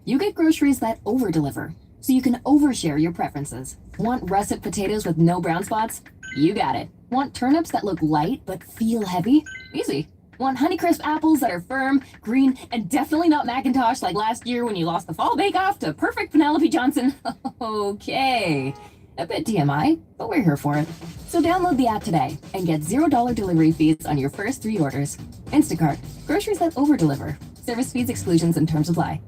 You get groceries that over-deliver, so you can overshare your preferences. Want russet potatoes with no brown spots? You got it. Want turnips that look light but feel heavy? Easy. Want Honeycrisp apples that are firm, green, and definitely not Macintosh like last year when you lost the fall bake-off to perfect Penelope Johnson? Okay. A bit TMI, but we're here for it. So download the app today and get $0 delivery fees on your first 3 orders. Instacart. Groceries that over-deliver. Service fees, exclusions, and terms apply.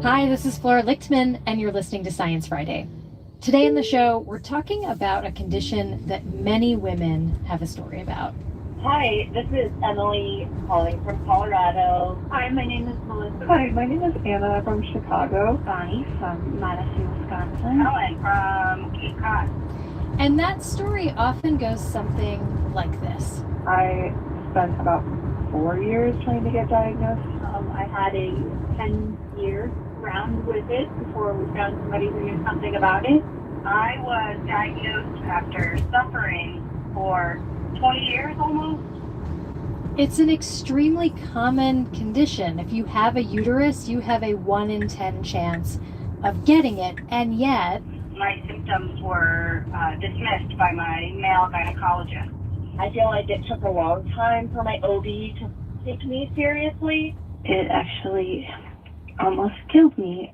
Hi, this is Flora Lichtman, and you're listening to Science Friday. Today in the show, we're talking about a condition that many women have a story about. Hi, this is Emily calling from Colorado. Hi, my name is Melissa. Hi, my name is Anna from Chicago. Bonnie from Madison, Wisconsin. Ellen from Cape Cod. And that story often goes something like this. I spent about 4 years trying to get diagnosed. I had a 10-year round with it before we found somebody who knew something about it. I was diagnosed after suffering for 20 years almost. It's an extremely common condition. If you have a uterus, you have a 1 in 10 chance of getting it, and yet My symptoms were dismissed by my male gynecologist. I feel like it took a long time for my OB to take me seriously. It actually almost killed me.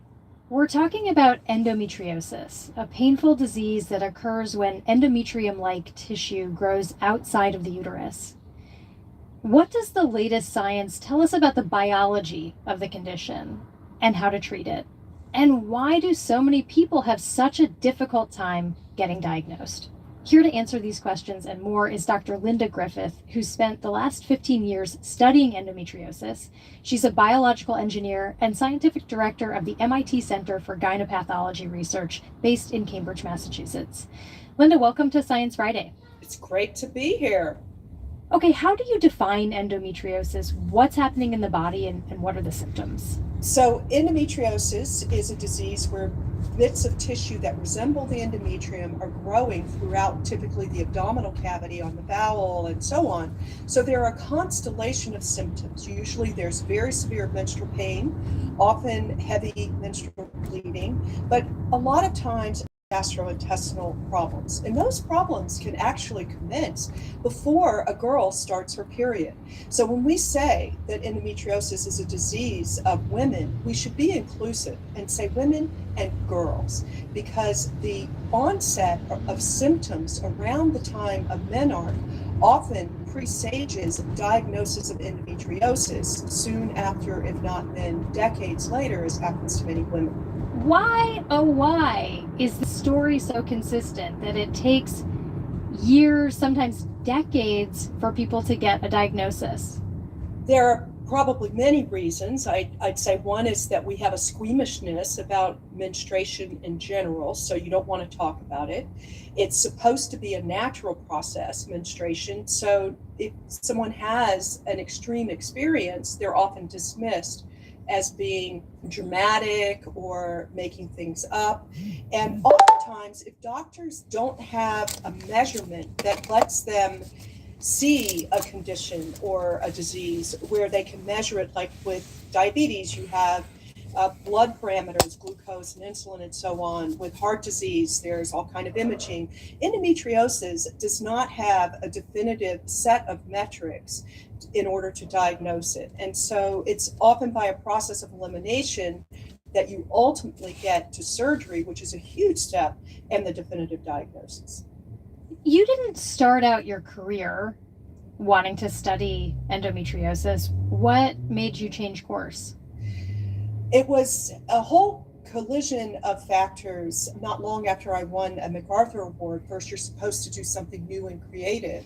we're talking about endometriosis, a painful disease that occurs when endometrium-like tissue grows outside of the uterus. What does the latest science tell us about the biology of the condition and how to treat it? And why do so many people have such a difficult time getting diagnosed? Here to answer these questions and more is Dr. Linda Griffith, who spent the last 15 years studying endometriosis. She's a biological engineer and scientific director of the MIT Center for Gynepathology Research based in Cambridge, Massachusetts. Linda, welcome to Science Friday. It's great to be here. Okay, how do you define endometriosis? What's happening in the body and what are the symptoms? So endometriosis is a disease where bits of tissue that resemble the endometrium are growing throughout typically the abdominal cavity, on the bowel, and so on. So there are a constellation of symptoms. Usually there's very severe menstrual pain, often heavy menstrual bleeding, but a lot of times gastrointestinal problems. And those problems can actually commence before a girl starts her period. So when we say that endometriosis is a disease of women, we should be inclusive and say women and girls, because the onset of symptoms around the time of menarche often presages diagnosis of endometriosis soon after, if not then decades later, as happens to many women. Why, oh why, is the story so consistent that it takes years, sometimes decades, for people to get a diagnosis? There are probably many reasons. I'd say one is that we have a squeamishness about menstruation in general, so you don't want to talk about it. It's supposed to be a natural process, menstruation, so if someone has an extreme experience, they're often dismissed as being dramatic or making things up. And oftentimes, if doctors don't have a measurement that lets them see a condition or a disease where they can measure it, like with diabetes, you have blood parameters, glucose and insulin and so on. With heart disease, there's all kind of imaging. Endometriosis does not have a definitive set of metrics in order to diagnose it. And so it's often by a process of elimination that you ultimately get to surgery, which is a huge step, and the definitive diagnosis. You didn't start out your career wanting to study endometriosis. What made you change course? It was a whole collision of factors. Not long after I won a MacArthur Award, first you're supposed to do something new and creative,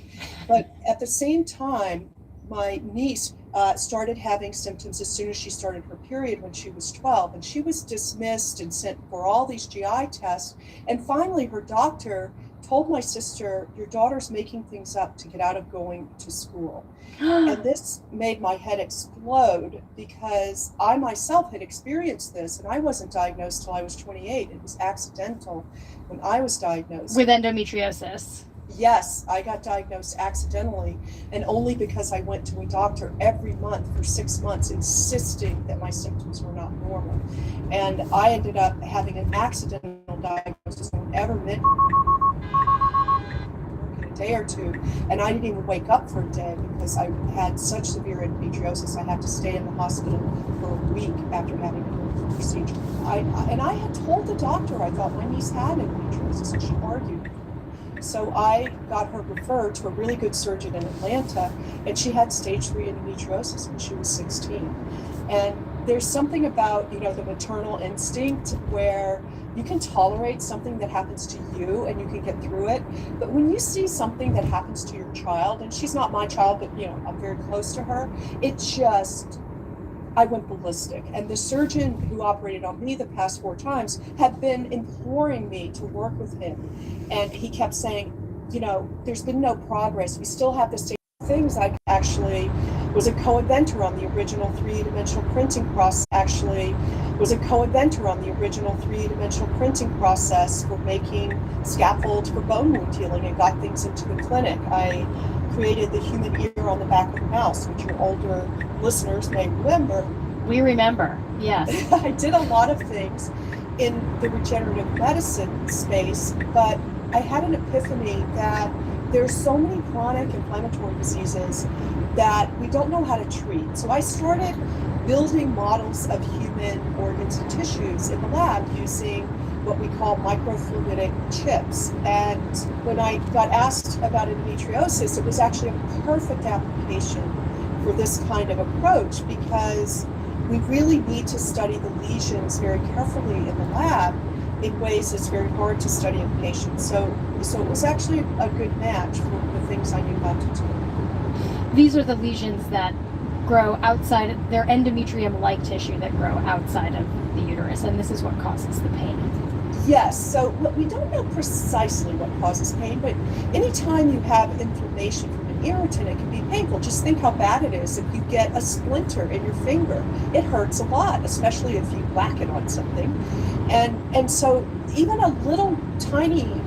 but at the same time, my niece started having symptoms as soon as she started her period when she was 12, and she was dismissed and sent for all these GI tests. And finally, her doctor told my sister, "Your daughter's making things up to get out of going to school." And this made my head explode, because I myself had experienced this, and I wasn't diagnosed till I was 28. It was accidental when I was diagnosed. With endometriosis? Yes, I got diagnosed accidentally, and only because I went to a doctor every month for 6 months, insisting that my symptoms were not normal. And I ended up having an accidental diagnosis. No one ever meant in a day or two, and I didn't even wake up for a day because I had such severe endometriosis. I had to stay in the hospital for a week after having a procedure. I had told the doctor I thought my niece had endometriosis, and she argued. So I got her referred to a really good surgeon in Atlanta, and she had stage 3 endometriosis when she was 16. And there's something about, the maternal instinct where you can tolerate something that happens to you and you can get through it. But when you see something that happens to your child, and she's not my child, but I'm very close to her, I went ballistic. And the surgeon who operated on me the past 4 times had been imploring me to work with him. And he kept saying, there's been no progress. We still have the same things. I actually was a co-inventor on the original 3-dimensional printing process, for making scaffolds for bone wound healing and got things into the clinic. I created the human ear on the back of the mouse, which your older listeners may remember. We remember, yes. I did a lot of things in the regenerative medicine space, but I had an epiphany that there's so many chronic inflammatory diseases that we don't know how to treat. So I started building models of human organs and tissues in the lab using what we call microfluidic chips. And when I got asked about endometriosis, it was actually a perfect application for this kind of approach, because we really need to study the lesions very carefully in the lab in ways that's very hard to study in patients. So it was actually a good match for the things I knew how to do. These are the lesions that grow outside, they're endometrium-like tissue that grow outside of the uterus, and this is what causes the pain. Yes, so we don't know precisely what causes pain, but anytime you have inflammation from an irritant, it can be painful. Just think how bad it is if you get a splinter in your finger. It hurts a lot, especially if you whack it on something. And so even a little tiny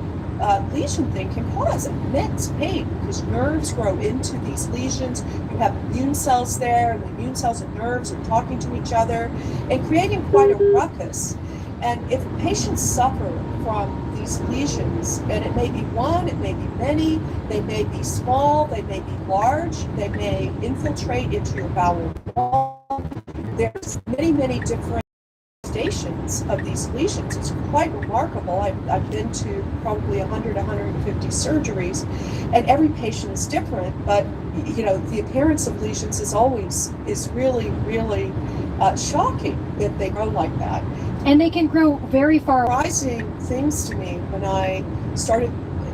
lesion thing can cause immense pain because nerves grow into these lesions. You have immune cells there, and the immune cells and nerves are talking to each other and creating quite a ruckus. And if patients suffer from these lesions, and it may be one, it may be many, they may be small, they may be large, they may infiltrate into your bowel wall. There's many, many different stations of these lesions. It's quite remarkable. I've been to probably 100, 150 surgeries, and every patient is different, but the appearance of lesions is really, really shocking if they grow like that. And they can grow very far. Surprising things to me when I started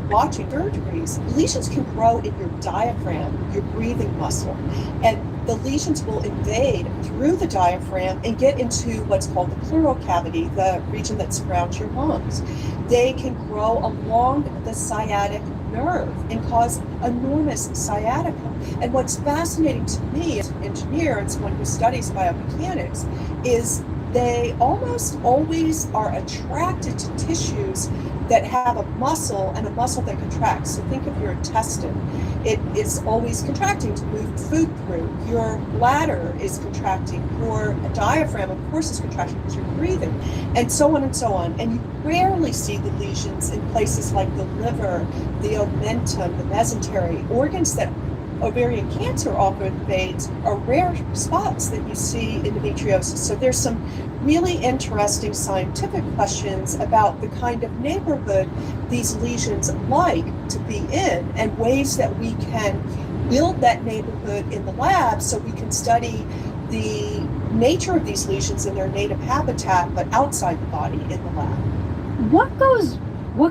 watching surgeries. Lesions can grow in your diaphragm, your breathing muscle, and the lesions will invade through the diaphragm and get into what's called the pleural cavity, the region that surrounds your lungs. They can grow along the sciatic nerve and cause enormous sciatica. And what's fascinating to me as an engineer and someone who studies biomechanics is they almost always are attracted to tissues that have a muscle and a muscle that contracts. So think of your intestine. It is always contracting to move food through. Your bladder is contracting. Your diaphragm, of course, is contracting because you're breathing, and so on and so on. And you rarely see the lesions in places like the liver, the omentum, the mesentery, organs that ovarian cancer often invades are rare spots that you see endometriosis. So there's some really interesting scientific questions about the kind of neighborhood these lesions like to be in, and ways that we can build that neighborhood in the lab so we can study the nature of these lesions in their native habitat, but outside the body in the lab. What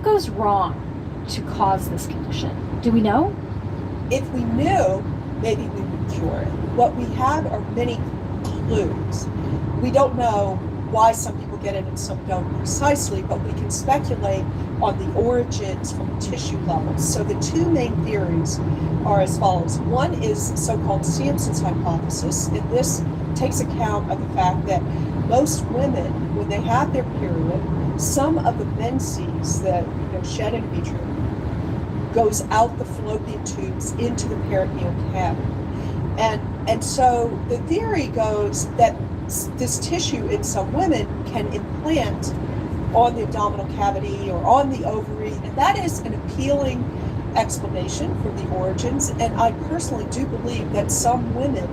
goes wrong to cause this condition? Do we know? If we knew, maybe we would cure it. What we have are many clues. We don't know why some people get it and some don't precisely, but we can speculate on the origins from a tissue level. So the two main theories are as follows. One is so-called Samson's hypothesis, and this takes account of the fact that most women, when they have their period, some of the menses that shed endometrium goes out the fallopian tubes into the peritoneal cavity. And so the theory goes that this tissue in some women can implant on the abdominal cavity or on the ovary, and that is an appealing explanation for the origins. And I personally do believe that some women,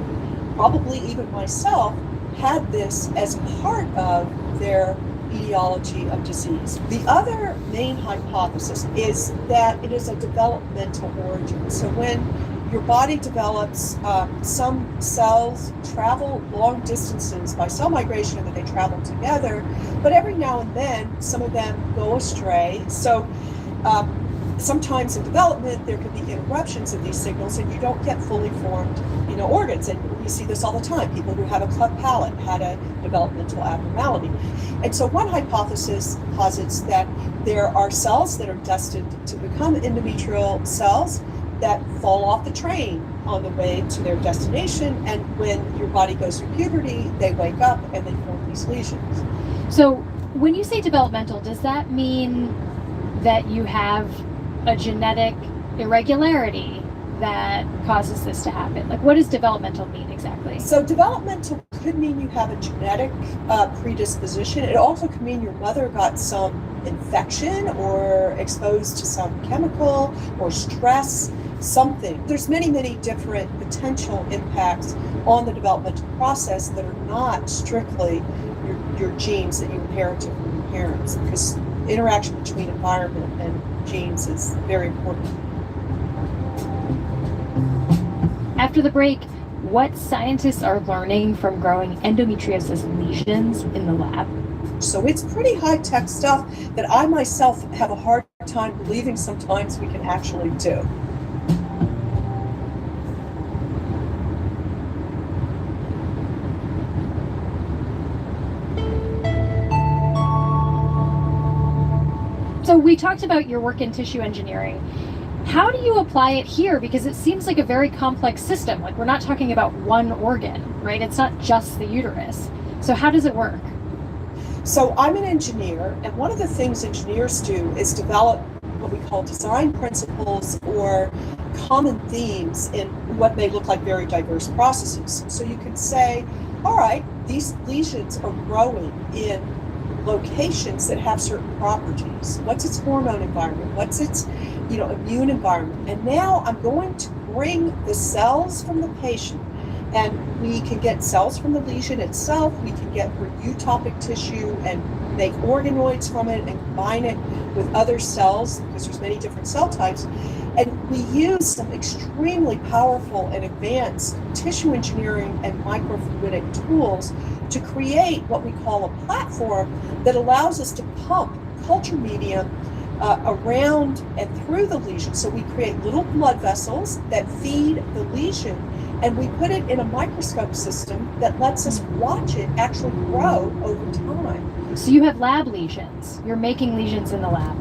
probably even myself, had this as part of their etiology of disease. The other main hypothesis is that it is a developmental origin. So when your body develops, some cells travel long distances by cell migration, and then they travel together, but every now and then some of them go astray. So sometimes in development there can be interruptions of these signals, and you don't get fully formed organs. And we see this all the time. People who have a cleft palate had a developmental abnormality. And so one hypothesis posits that there are cells that are destined to become endometrial cells that fall off the train on the way to their destination, and when your body goes through puberty, they wake up and they form these lesions. So when you say developmental, does that mean that you have a genetic irregularity that causes this to happen? Like, what does developmental mean exactly? So developmental could mean you have a genetic predisposition. It also could mean your mother got some infection or exposed to some chemical or stress, something. There's many, many different potential impacts on the developmental process that are not strictly your genes that you inherited from your parents, because interaction between environment and genes is very important. After the break, what scientists are learning from growing endometriosis lesions in the lab. So it's pretty high-tech stuff that I myself have a hard time believing sometimes we can actually do. So we talked about your work in tissue engineering. How do you apply it here? Because it seems like a very complex system. Like, we're not talking about one organ, right? It's not just the uterus. So how does it work? So I'm an engineer, and one of the things engineers do is develop what we call design principles or common themes in what may look like very diverse processes. So you can say, all right, these lesions are growing in locations that have certain properties. What's its hormone environment? What's its immune environment? And now I'm going to bring the cells from the patient, and we can get cells from the lesion itself. We can get her eutopic tissue and make organoids from it and combine it with other cells, because there's many different cell types. And we use some extremely powerful and advanced tissue engineering and microfluidic tools to create what we call a platform that allows us to pump culture medium around and through the lesion. So we create little blood vessels that feed the lesion, and we put it in a microscope system that lets us watch it actually grow over time. So you have lab lesions. You're making lesions in the lab.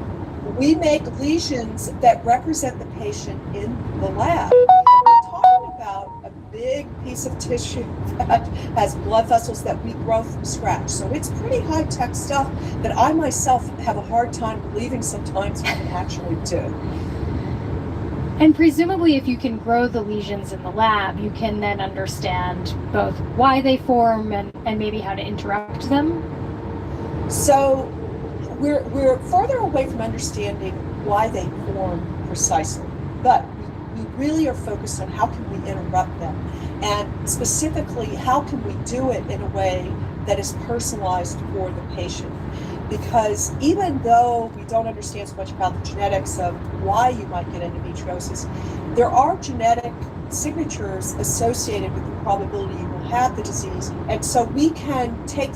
We make lesions that represent the patient in the lab. We're talking about a big piece of tissue that has blood vessels that we grow from scratch. So it's pretty high-tech stuff that I myself have a hard time believing sometimes we can actually do. And presumably, if you can grow the lesions in the lab, you can then understand both why they form and maybe how to interrupt them. So we're further away from understanding why they form precisely, but we really are focused on how can we interrupt them, and specifically how can we do it in a way that is personalized for the patient. Because even though we don't understand so much about the genetics of why you might get endometriosis, there are genetic signatures associated with the probability you will have the disease. And so we can take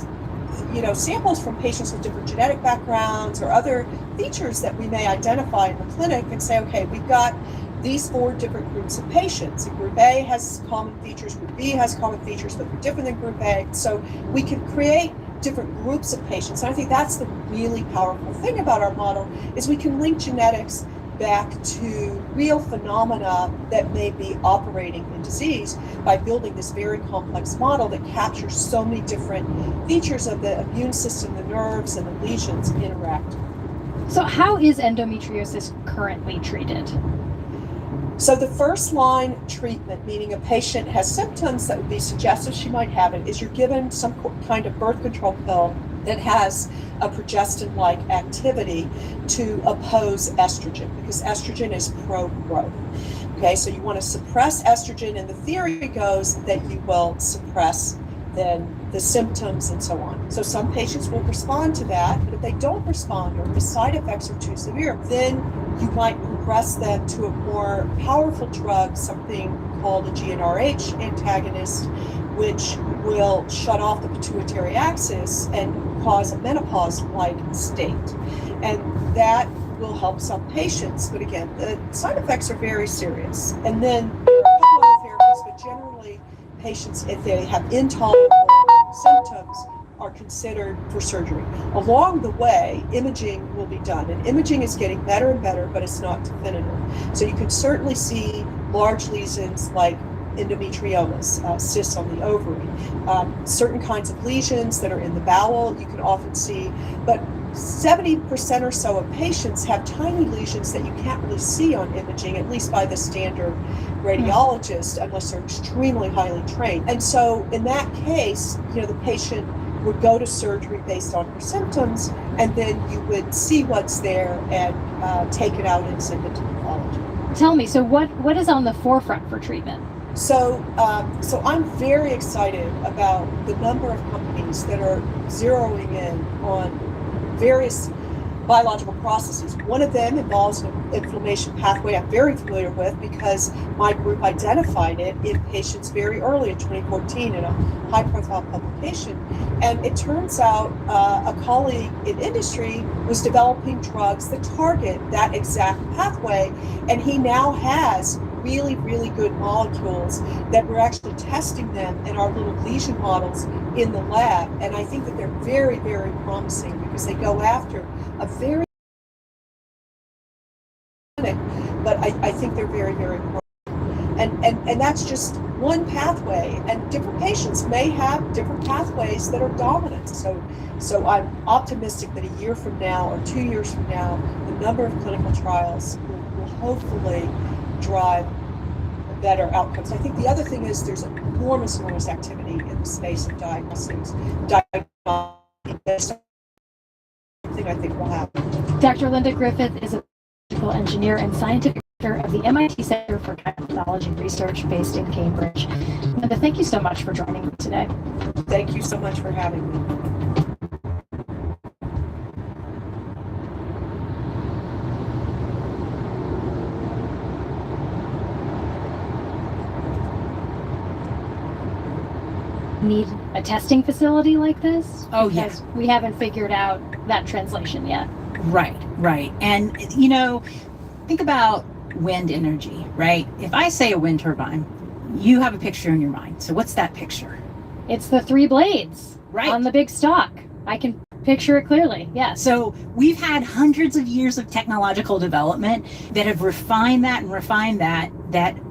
samples from patients with different genetic backgrounds or other features that we may identify in the clinic and say, okay, we've got these 4 different groups of patients. And Group A has common features, Group B has common features, but they're different than Group A. So we can create different groups of patients. And I think that's the really powerful thing about our model, is we can link genetics back to real phenomena that may be operating in disease by building this very complex model that captures so many different features of the immune system, the nerves, and the lesions interact. So how is endometriosis currently treated? So the first line treatment, meaning a patient has symptoms that would be suggestive she might have it, is you're given some kind of birth control pill that has a progestin-like activity to oppose estrogen, because estrogen is pro-growth. Okay, so you want to suppress estrogen, and the theory goes that you will suppress then the symptoms and so on. So some patients will respond to that, but if they don't respond or the side effects are too severe, then you might progress them to a more powerful drug, something called a GnRH antagonist, which will shut off the pituitary axis and cause a menopause-like state. And that will help some patients, but again, the side effects are very serious. And then there are a couple other therapies, but generally patients, if they have intolerable symptoms, are considered for surgery. Along the way, imaging will be done, and imaging is getting better and better, but it's not definitive. So you can certainly see large lesions like endometriosis, cysts on the ovary, certain kinds of lesions that are in the bowel you can often see, but 70% or so of patients have tiny lesions that you can't really see on imaging, at least by the standard radiologist, unless they're extremely highly trained. And so in that case, the patient would go to surgery based on her symptoms, and then you would see what's there and take it out and send it to pathology. Tell me, so what is on the forefront for treatment? So I'm very excited about the number of companies that are zeroing in on various biological processes. One of them involves an inflammation pathway I'm very familiar with because my group identified it in patients very early in 2014 in a high-profile publication. And it turns out a colleague in industry was developing drugs that target that exact pathway, and he now has really, really good molecules that we're actually testing them in our little lesion models in the lab. And I think that they're very, very promising because they go after a very, but I think they're very, very promising. And that's just one pathway, and different patients may have different pathways that are dominant. So I'm optimistic that a year from now or 2 years from now, the number of clinical trials will hopefully drive better outcomes. I think the other thing is there's enormous activity in the space of diagnostics. I think will happen. Dr. Linda Griffith is a biological engineer and scientific director of the MIT Center for Gynepathology Research based in Cambridge. Linda, thank you so much for joining me today. Thank you so much for having me. Need a testing facility like this? Oh, because we haven't figured out that translation yet. Right. And, think about wind energy, right? If I say a wind turbine, you have a picture in your mind. So what's that picture? It's the three blades Right. on the big stalk. I can picture it clearly, yes. So we've had hundreds of years of technological development that have refined that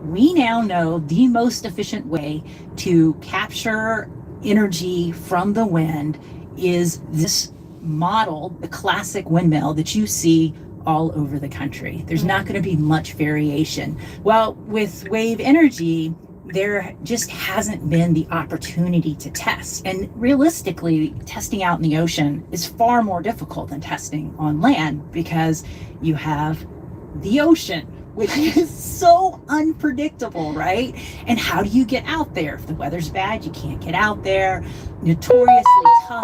we now know the most efficient way to capture energy from the wind is this model, the classic windmill that you see all over the country. There's not going to be much variation. Well, with wave energy, there just hasn't been the opportunity to test. And realistically, testing out in the ocean is far more difficult than testing on land because you have the ocean, which is so unpredictable, right? And how do you get out there? If the weather's bad, you can't get out there. Notoriously tough,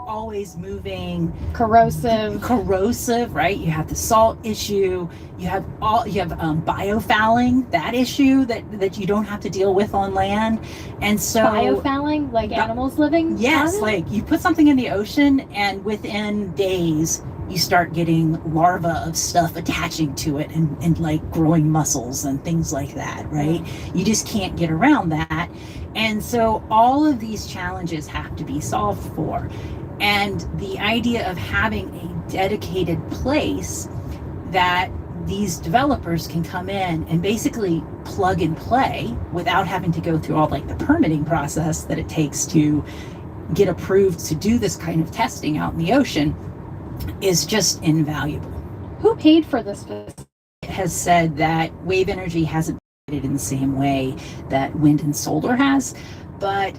always moving, corrosive, right? You have the salt issue. You have biofouling, that issue that you don't have to deal with on land. And so biofouling, like animals living? Yes, like you put something in the ocean and within days you start getting larvae of stuff attaching to it and like growing mussels and things like that, right? You just can't get around that. And so all of these challenges have to be solved for. And the idea of having a dedicated place that these developers can come in and basically plug and play without having to go through all like the permitting process that it takes to get approved to do this kind of testing out in the ocean is just invaluable. Who paid for this? has said that wave energy hasn't been in the same way that wind and solar has. But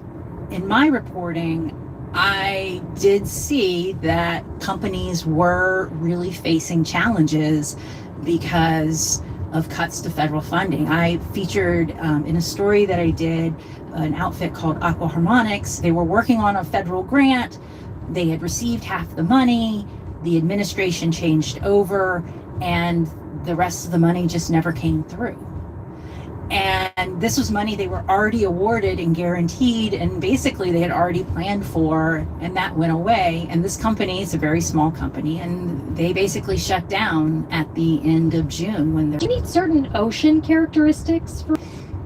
in my reporting, I did see that companies were really facing challenges because of cuts to federal funding. I featured in a story that I did an outfit called Aqua Harmonics. They were working on a federal grant. They had received half the money. The administration changed over, and the rest of the money just never came through. And this was money they were already awarded and guaranteed, and basically they had already planned for, and that went away. And this company is a very small company, and they basically shut down at the end of June when Do you need certain ocean characteristics for?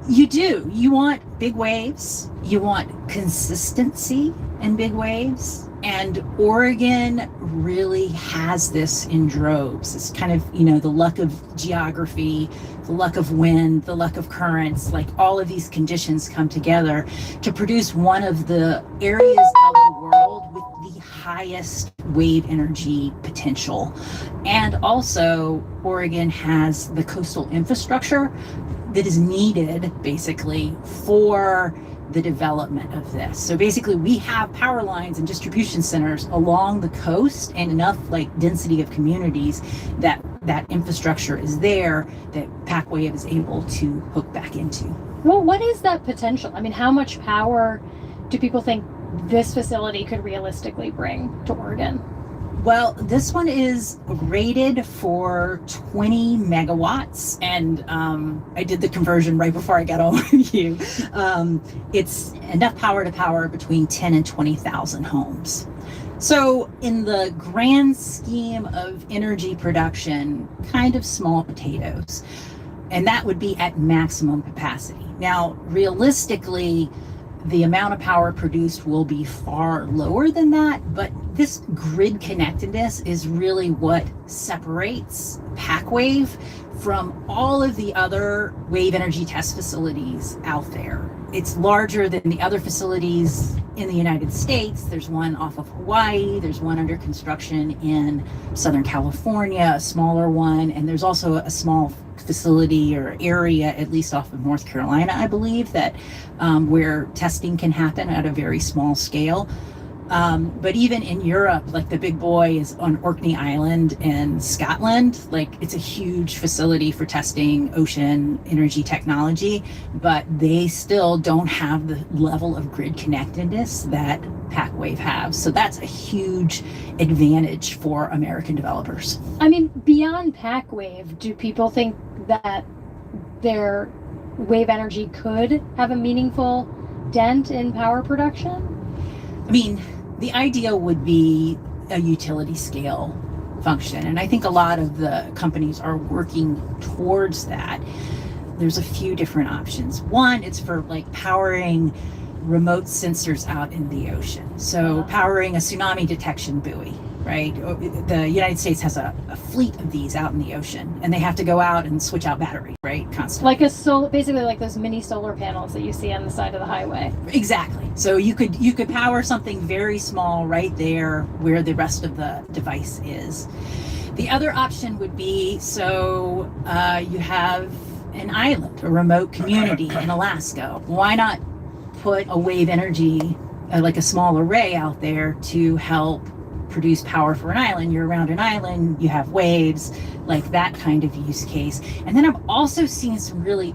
You do. You want big waves. You want consistency in big waves. And Oregon really has this in droves. It's kind of, the luck of geography, the luck of wind, the luck of currents, like all of these conditions come together to produce one of the areas of the world with the highest wave energy potential. And also, Oregon has the coastal infrastructure that is needed basically for the development of this. So basically we have power lines and distribution centers along the coast and enough density of communities that infrastructure is there that PacWave is able to hook back into. Well, what is that potential? I mean, how much power do people think this facility could realistically bring to Oregon? Well, this one is rated for 20 megawatts, and I did the conversion right before I got on with you. It's enough power to power between 10 and 20,000 homes. So in the grand scheme of energy production, kind of small potatoes, and that would be at maximum capacity. Now, realistically, the amount of power produced will be far lower than that, but this grid connectedness is really what separates PacWave from all of the other wave energy test facilities out there. It's larger than the other facilities in the United States. There's one off of Hawaii, there's one under construction in Southern California, a smaller one, and there's also a small facility or area, at least off of North Carolina, I believe, that where testing can happen at a very small scale. But even in Europe, the big boy is on Orkney Island in Scotland. It's a huge facility for testing ocean energy technology, but they still don't have the level of grid connectedness that PacWave has. So that's a huge advantage for American developers. I mean, beyond PacWave, do people think that their wave energy could have a meaningful dent in power production? I mean, the ideal would be a utility scale function. And I think a lot of the companies are working towards that. There's a few different options. One, it's for powering remote sensors out in the ocean. So powering a tsunami detection buoy, right? The United States has a fleet of these out in the ocean, and they have to go out and switch out battery, right? Constantly. Basically like those mini solar panels that you see on the side of the highway. Exactly. So you could power something very small right there where the rest of the device is. The other option would be, you have an island, a remote community in Alaska. Why not put a wave energy, a small array out there to help produce power for an island? You're around an island, you have waves, that kind of use case. And then I've also seen some really